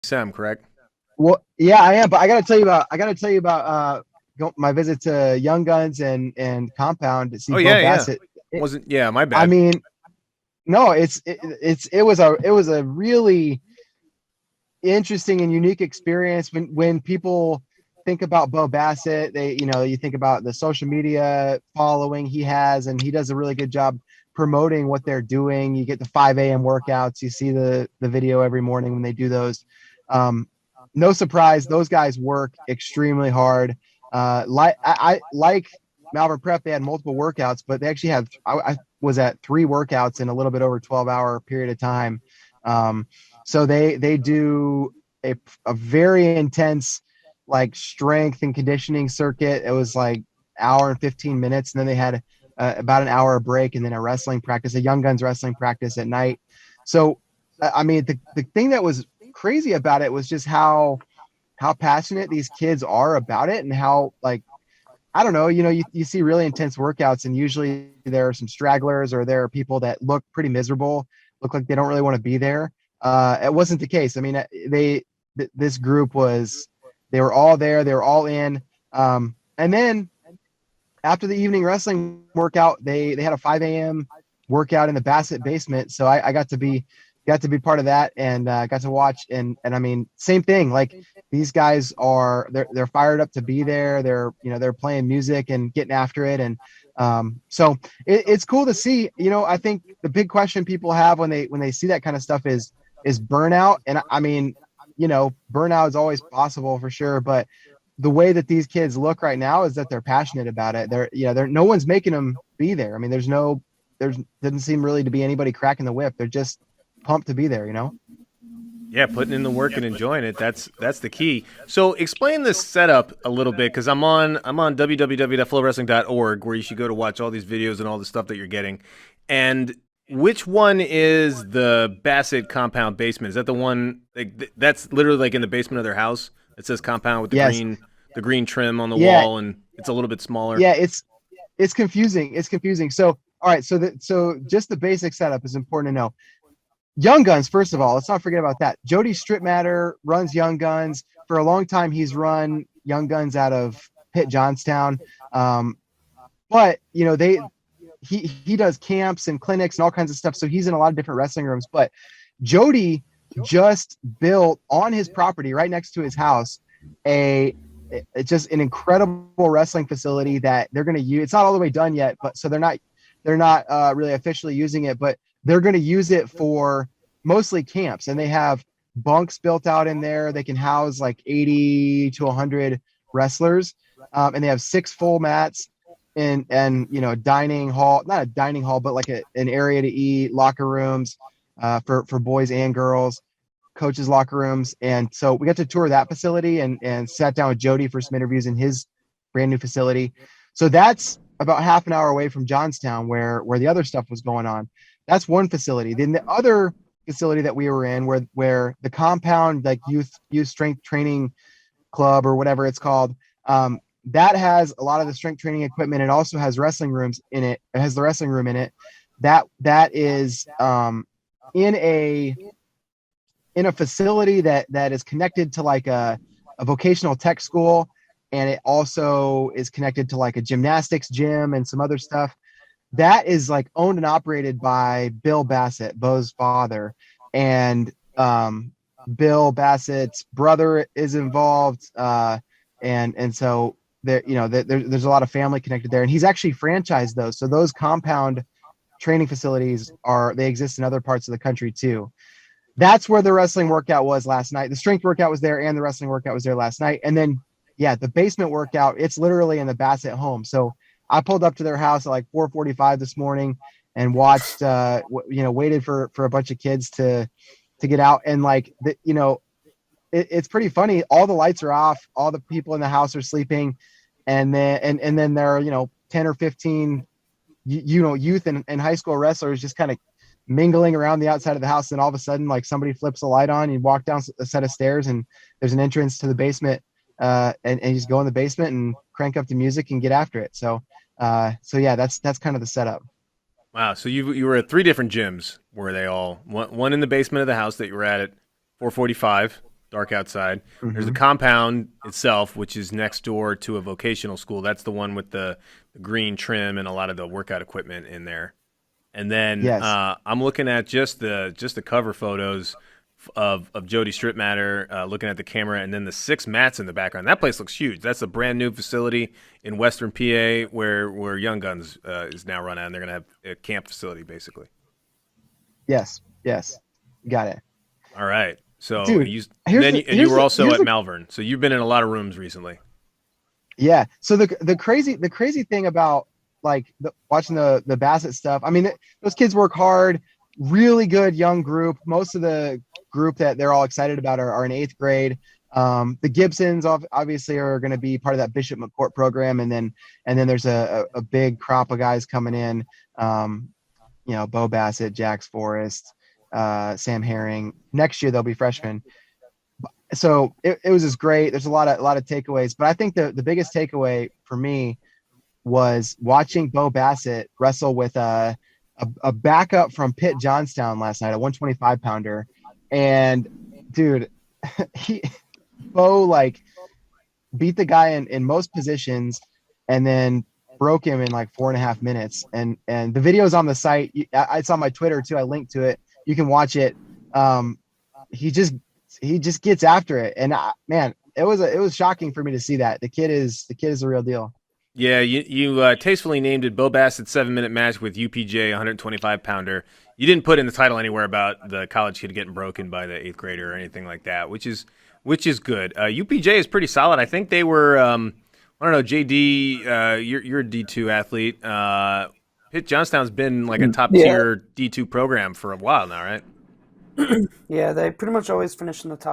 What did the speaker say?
Sam, correct? Well, yeah, I am, but I gotta tell you about my visit to Young Guns and Compound to see Oh Bo yeah, yeah. Bassett. Wasn't yeah, my I bad. mean, no, it was a really interesting and unique experience when people think about Bo Bassett. You think about the social media following he has, and he does a really good job promoting what they're doing. You get the 5 a.m. workouts. You see the video every morning when they do those. Um, no surprise, those guys work extremely hard. Like Malvern Prep, they had multiple workouts, but they actually have. I was at 3 workouts in a little bit over 12-hour period of time. Um, so they do a very intense like strength and conditioning circuit. It was like hour and 15 minutes, and then they had about an hour break, and then a wrestling practice, a Young Guns wrestling practice at night. So I mean, the thing that was crazy about it was just how passionate these kids are about it, and how like I don't know, you see really intense workouts, and usually there are some stragglers or there are people that look pretty miserable, look like they don't really want to be there. It wasn't the case. I mean, this group they were all there, they were all in. And then after the evening wrestling workout, they had a 5 a.m. workout in the Bassett basement. So I got to be part of that, and got to watch, and I mean, same thing. Like these guys they're fired up to be there. They're playing music and getting after it, and so it's cool to see. I think the big question people have when they see that kind of stuff is burnout, and I mean, burnout is always possible for sure, but the way that these kids look right now is that they're passionate about it. They're no one's making them be there. I mean, there's doesn't seem really to be anybody cracking the whip. They're just pumped to be there. Yeah, putting in the work and enjoying it. That's the key. So explain this setup a little bit because I'm on www.flowwrestling.org where you should go to watch all these videos and all the stuff that you're getting. And which one is the Bassett compound basement? Is that the one that's literally like in the basement of their house? It says compound with Yes. the green trim on the Yeah. wall and it's a little bit smaller. Yeah. It's confusing. It's confusing. So, all right. So just the basic setup is important to know. Young Guns, first of all, let's not forget about that. Jody Stripmatter runs Young Guns. For a long time, he's run Young Guns out of Pitt Johnstown. Um, but he does camps and clinics and all kinds of stuff. So he's in a lot of different wrestling rooms. But Jody just built on his property right next to his house a it's just an incredible wrestling facility that they're going to use. It's not all the way done yet, but so they're not really officially using it, but they're going to use it for mostly camps, and they have bunks built out in there. They can house like 80 to 100 wrestlers, and they have 6 full mats and dining hall, not a dining hall, but like an area to eat, locker rooms for boys and girls, coaches locker rooms. And so we got to tour that facility and sat down with Jody for some interviews in his brand new facility. So that's about half an hour away from Johnstown where the other stuff was going on. That's one facility. Then the other facility that we were in where the compound, like youth strength training club or whatever it's called, that has a lot of the strength training equipment. It also has wrestling rooms in it. It has the wrestling room in it. That is in a facility that is connected to like a vocational tech school, and it also is connected to like a gymnastics gym and some other stuff. That is like owned and operated by Bill Bassett, Bo's father, and Bill Bassett's brother is involved, and so there's a lot of family connected there, and he's actually franchised those. So those compound training facilities they exist in other parts of the country too. That's where the wrestling workout was last night. The strength workout was there, and the wrestling workout was there last night. And then, yeah, the basement workout, it's literally in the Bassett home. So I pulled up to their house at like 4:45 this morning and watched, waited for a bunch of kids to get out. And like, it's pretty funny. All the lights are off. All the people in the house are sleeping. And then there are, 10 or 15, youth and high school wrestlers just kind of mingling around the outside of the house. And all of a sudden, like somebody flips a light on, you walk down a set of stairs and there's an entrance to the basement, and you just go in the basement and crank up the music and get after it. So yeah, that's kind of the setup. Wow. So you were at three different gyms. Were they all one in the basement of the house that you were at 4:45, dark outside. There's the Hmm. compound itself, which is next door to a vocational school. That's the one with the green trim and a lot of the workout equipment in there. And then Yes. I'm looking at just the cover photos of Jody Strip Matter, looking at the camera, and then the 6 mats in the background. That place looks huge. That's a brand new facility in Western PA where Young Guns is now run out. And they're gonna have a camp facility basically. Yes. Yes. Got it. All right. So Dude, you and then you were also here's at the Malvern. So you've been in a lot of rooms recently. yeah. So the crazy thing about like watching the Bassett stuff. I mean, those kids work hard. Really good young group. Most of the group that they're all excited about are in eighth grade. The Gibsons obviously are going to be part of that Bishop McCourt program, and then there's a big crop of guys coming in. Um, Bo Bassett, Jax Forrest, Sam Herring. Next year they'll be freshmen. So it was just great. There's a lot of takeaways, but I think the biggest takeaway for me was watching Bo Bassett wrestle with a backup from Pitt Johnstown last night, a 125 pounder, and dude, he Bo like beat the guy in most positions, and then broke him in like 4.5 minutes. And the video's on the site. It's on my Twitter too. I linked to it. You can watch it. Um, he just gets after it, and man, it was shocking for me to see that. The kid is the real deal. Yeah, you tastefully named it Bo Bassett's 7 minute match with UPJ 125 pounder. You didn't put in the title anywhere about the college kid getting broken by the eighth grader or anything like that, which is good. UPJ is pretty solid. I think they were I don't know, JD. You're a D2 athlete. Pitt Johnstown's been like a top Yeah, tier D2 program for a while now, right? yeah, they pretty much always finish in the top